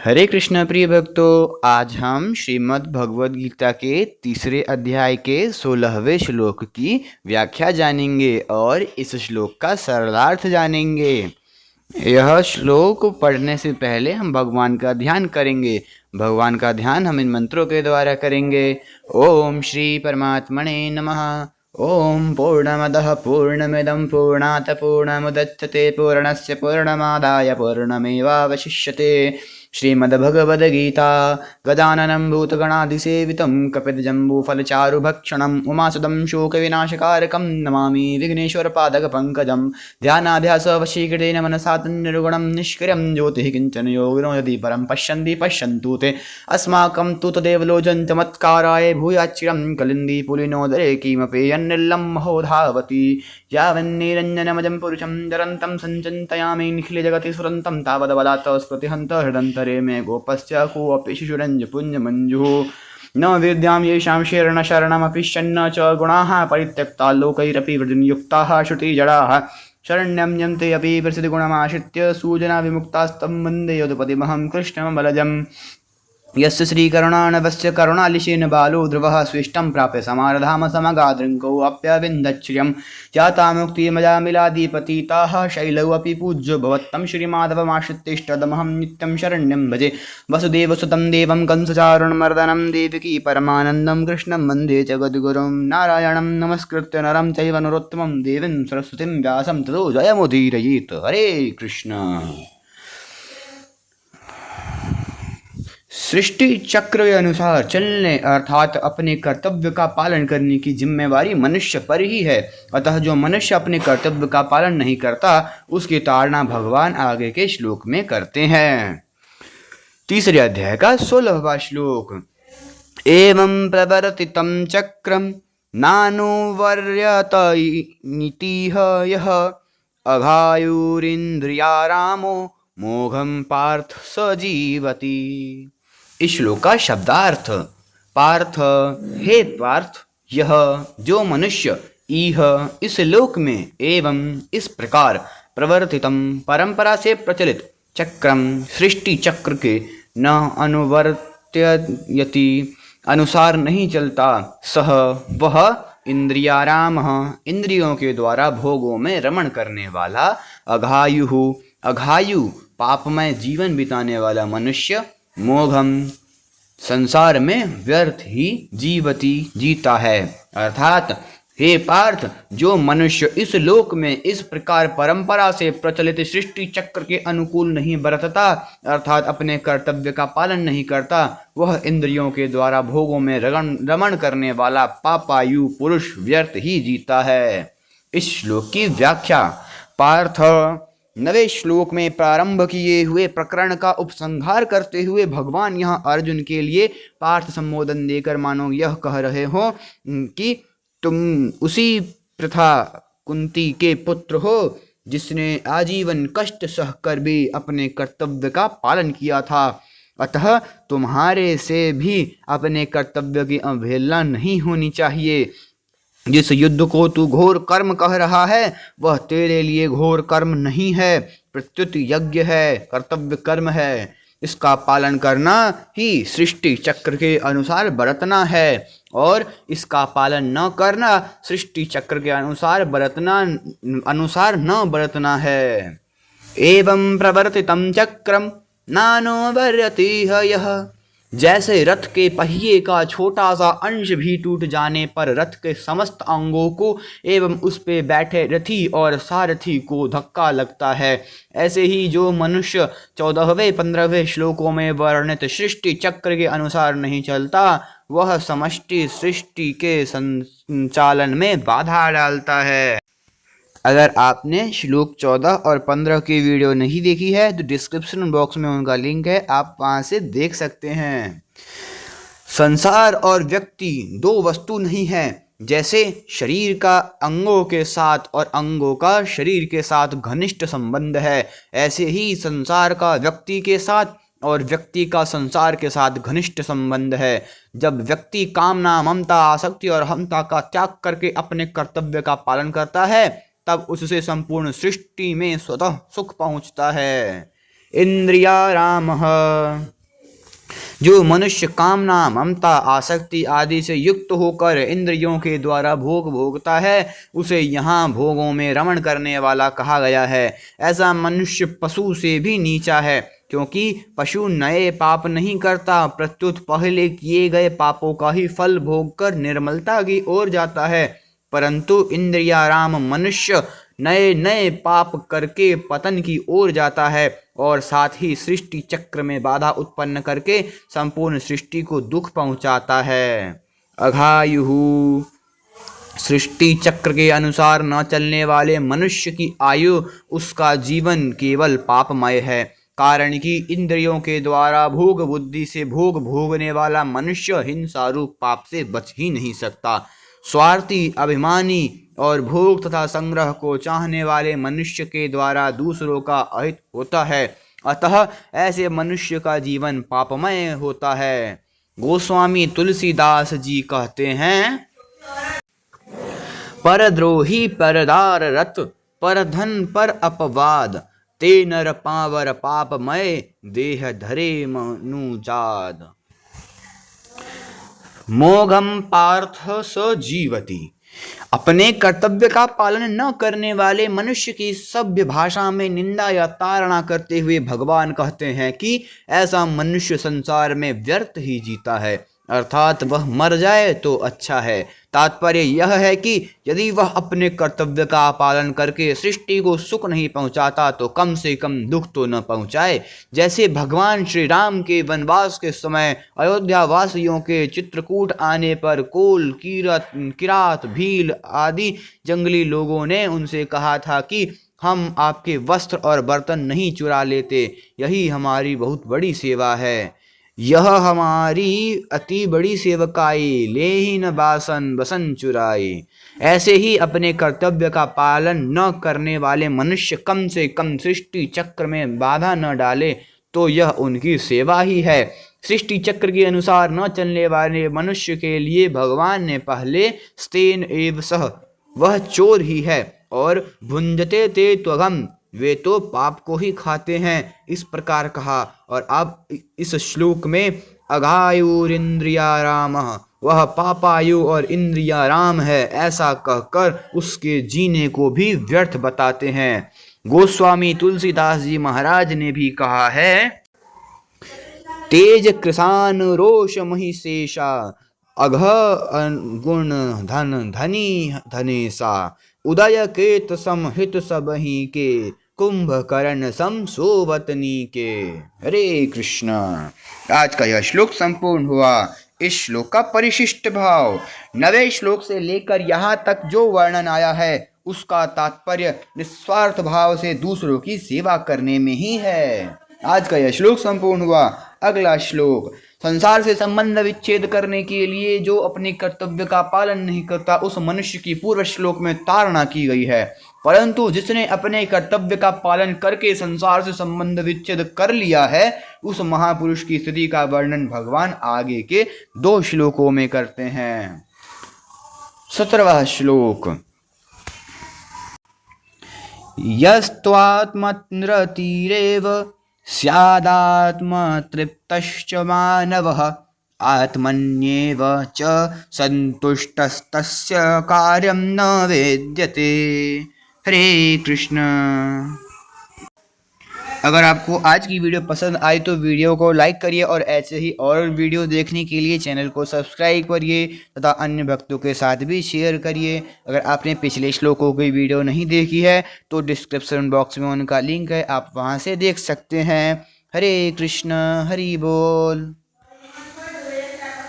हरे कृष्ण प्रिय भक्तों, आज हम श्रीमद् भगवद गीता के तीसरे अध्याय के 16वें श्लोक की व्याख्या जानेंगे और इस श्लोक का सरलार्थ जानेंगे। यह श्लोक पढ़ने से पहले हम भगवान का ध्यान करेंगे। भगवान का ध्यान हम इन मंत्रों के द्वारा करेंगे। ओम श्री परमात्मने नमः। ओम पूर्णमदः पूर्णमिदं पूर्णात् पूर्णमुदच्यते पूर्णस्य पूर्णमादाय पूर्णमेवावशिष्यते। श्रीमद्भगवद्गीता गजाननं भूतगणाधिसेवितं कपितजम्बूफलचारुभक्षणम् उमासुतं शोकविनाशकारकं नमामि विघ्नेश्वरपादकपङ्कजं। ध्यानाभ्यासवशीकृतेन मनसा तन्निर्गुणं निष्क्रियं ज्योतिः किञ्चन योगिनो यदि परं पश्यन्ति पश्यन्तु ते अस्माकं तु तदेव लोचनचमत्काराय भूयाच्चिरं कलिन्दीपुलिनोदरे किमपि यन्निल्लं महोधावति यावन्निरञ्जनमजं पुरुषं जरन्तं सञ्चिन्तयामि निखिलजगति स्फुरन्तं तावद्बलात् स्मृतिहन्तः हृदन्तरे मे गोपस्य कोऽपि शिशुरञ्जपुञ्जमञ्जुः न विद्यां येषां शरणमपि शन्न च गुणाः परित्यक्ता लोकैरपि वृद्धियुक्ताः श्रुतिजडाः शरण्यं यन्ते अपि प्रसिद्धगुणमाश्रित्य सुजना विमुक्तास्तं वन्दे यदुपतिमहं कृष्णं बलजम्। यस्य श्रीकरुणानवस्य करुणालिशेन बालो ध्रुवः स्विष्टं प्राप्य समारधाम समगादृङ्गो अप्यविन्दच्छ्रियं जाता मुक्तिमजामिलाधिपतिताः शैलौ अपि पूज्यो भवत्तं श्रीमाधवमाश्रित्यष्टदमहं नित्यं शरण्यं भजे। वसुदेवसुतं देवं कंसचारुणमर्दनं देवकी परमानन्दं कृष्णं वन्दे जगद्गुरुं नारायणं नमस्कृत्य नरं चैव नरोत्तमं देवीं सरस्वतीं व्यासं ततो जयमुदीरयेत्। हरे कृष्ण। सृष्टि चक्र के अनुसार चलने अर्थात अपने कर्तव्य का पालन करने की जिम्मेवारी मनुष्य पर ही है। अतः जो मनुष्य अपने कर्तव्य का पालन नहीं करता उसकी ताड़ना भगवान आगे के श्लोक में करते हैं। तीसरे अध्याय का 16वां श्लोक। एवं प्रवर्तितं चक्रम नानुवर्यत नीतिः यः अघायुरिन्द्रियारामो मोघम पार्थ स जीवति। इस श्लोक का शब्दार्थ। पार्थ, हे पार्थ, यह जो मनुष्य इह इस लोक में एवं इस प्रकार प्रवर्तितम परंपरा से प्रचलित चक्रम सृष्टि चक्र के न अनुवर्त्ययति अनुसार नहीं चलता, सह वह इंद्रियाराम इंद्रियों के द्वारा भोगों में रमण करने वाला, अघायु पापमय जीवन बिताने वाला मनुष्य, मोघम संसार में व्यर्थ ही जीवती जीता है। अर्थात हे पार्थ, जो मनुष्य इस लोक में इस प्रकार परंपरा से प्रचलित सृष्टि चक्र के अनुकूल नहीं बरतता अर्थात अपने कर्तव्य का पालन नहीं करता, वह इंद्रियों के द्वारा भोगों में रमण करने वाला पापायु पुरुष व्यर्थ ही जीता है। इस श्लोक की व्याख्या। पार्थ, नवे श्लोक में प्रारंभ किए हुए प्रकरण का उपसंहार करते हुए भगवान यहाँ अर्जुन के लिए पार्थ संबोधन देकर मानो यह कह रहे हो कि तुम उसी प्रथा कुंती के पुत्र हो जिसने आजीवन कष्ट सहकर भी अपने कर्तव्य का पालन किया था। अतः तुम्हारे से भी अपने कर्तव्य की अवहेलना नहीं होनी चाहिए। जिस युद्ध को तू घोर कर्म कह रहा है वह तेरे लिए घोर कर्म नहीं है, प्रत्युत यज्ञ है, कर्तव्य कर्म है। इसका पालन करना ही सृष्टि चक्र के अनुसार बरतना है और इसका पालन न करना सृष्टि चक्र के अनुसार न बरतना है। एवं प्रवर्तितं चक्रम नानुवर्यति यः। जैसे रथ के पहिए का छोटा सा अंश भी टूट जाने पर रथ के समस्त अंगों को एवं उस पे बैठे रथी और सारथी को धक्का लगता है, ऐसे ही जो मनुष्य 14वें 15वें श्लोकों में वर्णित सृष्टि चक्र के अनुसार नहीं चलता वह समष्टि सृष्टि के संचालन में बाधा डालता है। अगर आपने श्लोक 14 और 15 की वीडियो नहीं देखी है तो डिस्क्रिप्शन बॉक्स में उनका लिंक है, आप वहाँ से देख सकते हैं। संसार और व्यक्ति दो वस्तु नहीं है। जैसे शरीर का अंगों के साथ और अंगों का शरीर के साथ घनिष्ठ संबंध है, ऐसे ही संसार का व्यक्ति के साथ और व्यक्ति का संसार के साथ घनिष्ठ संबंध है। जब व्यक्ति कामना, ममता, आसक्ति और अहंता का त्याग करके अपने कर्तव्य का पालन करता है तब उससे संपूर्ण सृष्टि में स्वतः सुख पहुंचता है। इंद्रियारामः जो मनुष्य कामना, ममता, आसक्ति आदि से युक्त होकर इंद्रियों के द्वारा भोग भोगता है, उसे यहाँ भोगों में रमण करने वाला कहा गया है। ऐसा मनुष्य पशु से भी नीचा है, क्योंकि पशु नए पाप नहीं करता, प्रत्युत पहले किए गए पापों का ही फल भोगकर निर्मलता की ओर जाता है। परंतु इंद्रियाराम मनुष्य नए नए पाप करके पतन की ओर जाता है और साथ ही सृष्टि चक्र में बाधा उत्पन्न करके संपूर्ण सृष्टि को दुख पहुंचाता है। अघायुः, सृष्टि चक्र के अनुसार न चलने वाले मनुष्य की आयु, उसका जीवन केवल पापमय है। कारण कि इंद्रियों के द्वारा भोग बुद्धि से भोग भोगने वाला मनुष्य हिंसा रूप पाप से बच ही नहीं सकता। स्वार्थी, अभिमानी और भोग तथा संग्रह को चाहने वाले मनुष्य के द्वारा दूसरों का अहित होता है, अतः ऐसे मनुष्य का जीवन पापमय होता है। गोस्वामी तुलसीदास जी कहते हैं, परद्रोही परदार रत, पर धन पर अपवाद, ते नर पावर पापमय, देह धरे मनुजाद। मोघम पार्थ स जीवति, अपने कर्तव्य का पालन न करने वाले मनुष्य की सभ्य भाषा में निंदा या ताड़ना करते हुए भगवान कहते हैं कि ऐसा मनुष्य संसार में व्यर्थ ही जीता है, अर्थात वह मर जाए तो अच्छा है। तात्पर्य यह है कि यदि वह अपने कर्तव्य का पालन करके सृष्टि को सुख नहीं पहुंचाता तो कम से कम दुख तो न पहुंचाए। जैसे भगवान श्री राम के वनवास के समय अयोध्या वासियों के चित्रकूट आने पर कोल, किरात, भील आदि जंगली लोगों ने उनसे कहा था कि हम आपके वस्त्र और बर्तन नहीं चुरा लेते, यही हमारी बहुत बड़ी सेवा है। यह हमारी अति बड़ी सेवकाई, ले ही न बासन बसन चुराई। ऐसे ही अपने कर्तव्य का पालन न करने वाले मनुष्य कम से कम सृष्टि चक्र में बाधा न डाले तो यह उनकी सेवा ही है। सृष्टि चक्र के अनुसार न चलने वाले मनुष्य के लिए भगवान ने पहले स्तेन एव सह, वह चोर ही है, और भुंजते ते त्वगम, वे तो पाप को ही खाते हैं, इस प्रकार कहा। और अब इस श्लोक में अघायुरिंद्रियाराम, वह पापायु और इंद्रियाराम है, ऐसा कहकर उसके जीने को भी व्यर्थ बताते हैं। गोस्वामी तुलसीदास जी महाराज ने भी कहा है, तेज कृसान रोष महिषेषा, अघ गुण धन धनी धनेसा, उदय केत समहित सबही के, कुंभकर्ण सम सोवतनी के। हरे कृष्ण। आज का यह श्लोक संपूर्ण हुआ। इस श्लोक का परिशिष्ट भाव 9वें श्लोक से लेकर यहाँ तक जो वर्णन आया है उसका तात्पर्य निस्वार्थ भाव से दूसरों की सेवा करने में ही है। आज का यह श्लोक संपूर्ण हुआ। अगला श्लोक, संसार से संबंध विच्छेद करने के लिए जो अपने कर्तव्य का पालन नहीं करता उस मनुष्य की पूर्व श्लोक में ताड़ना की गई है, परंतु जिसने अपने कर्तव्य का पालन करके संसार से संबंध विच्छेद कर लिया है उस महापुरुष की स्थिति का वर्णन भगवान आगे के 2 श्लोकों में करते हैं। 17वां श्लोक, यस्त्वात्मरतिरेव स्यादात्मतृप्तश्च मानवः, आत्मन्येव च संतुष्टस्तस्य कार्यं न वेद्यते। हरे कृष्ण। अगर आपको आज की वीडियो पसंद आई तो वीडियो को लाइक करिए और ऐसे ही और वीडियो देखने के लिए चैनल को सब्सक्राइब करिए तथा अन्य भक्तों के साथ भी शेयर करिए। अगर आपने पिछले श्लोकों की वीडियो नहीं देखी है तो डिस्क्रिप्शन बॉक्स में उनका लिंक है, आप वहां से देख सकते हैं। हरे कृष्ण। हरि बोल।